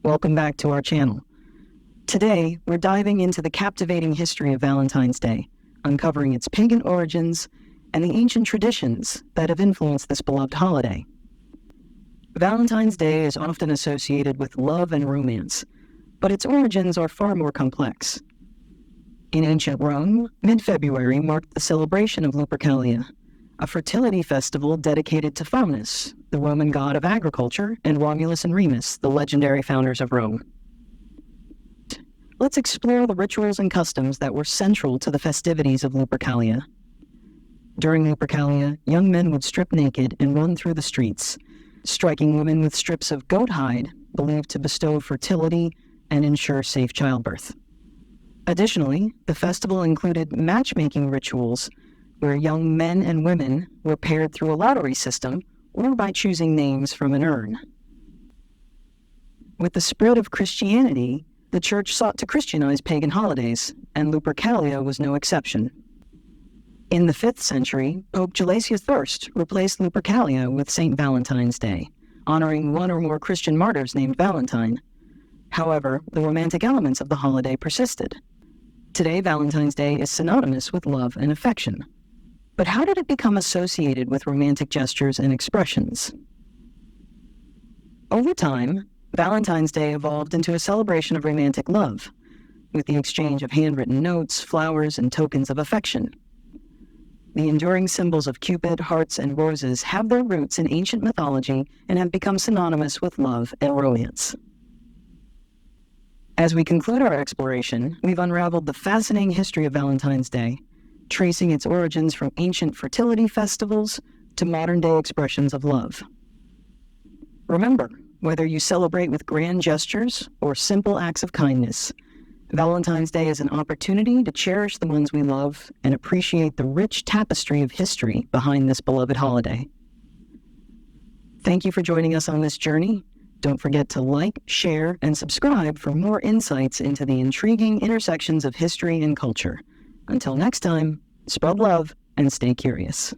Welcome back to our channel. Today, we're diving into the captivating history of Valentine's Day, uncovering its pagan origins and the ancient traditions that have influenced this beloved holiday. Valentine's Day is often associated with love and romance, but its origins are far more complex. In ancient Rome, mid-February marked the celebration of Lupercalia, a fertility festival dedicated to Faunus, the Roman god of agriculture, and Romulus and Remus, the legendary founders of Rome. Let's explore the rituals and customs that were central to the festivities of Lupercalia. During Lupercalia, young men would strip naked and run through the streets, striking women with strips of goat hide, believed to bestow fertility and ensure safe childbirth. Additionally, the festival included matchmaking rituals where young men and women were paired through a lottery system or by choosing names from an urn. With the spread of Christianity, the church sought to Christianize pagan holidays, and Lupercalia was no exception. In the 5th century, Pope Gelasius I replaced Lupercalia with St. Valentine's Day, honoring one or more Christian martyrs named Valentine. However, the romantic elements of the holiday persisted. Today, Valentine's Day is synonymous with love and affection. But how did it become associated with romantic gestures and expressions? Over time, Valentine's Day evolved into a celebration of romantic love, with the exchange of handwritten notes, flowers, and tokens of affection. The enduring symbols of Cupid, hearts, and roses have their roots in ancient mythology and have become synonymous with love and romance. As we conclude our exploration, we've unraveled the fascinating history of Valentine's Day, tracing its origins from ancient fertility festivals to modern-day expressions of love. Remember, whether you celebrate with grand gestures or simple acts of kindness, Valentine's Day is an opportunity to cherish the ones we love and appreciate the rich tapestry of history behind this beloved holiday. Thank you for joining us on this journey. Don't forget to like, share, and subscribe for more insights into the intriguing intersections of history and culture. Until next time, spread love and stay curious.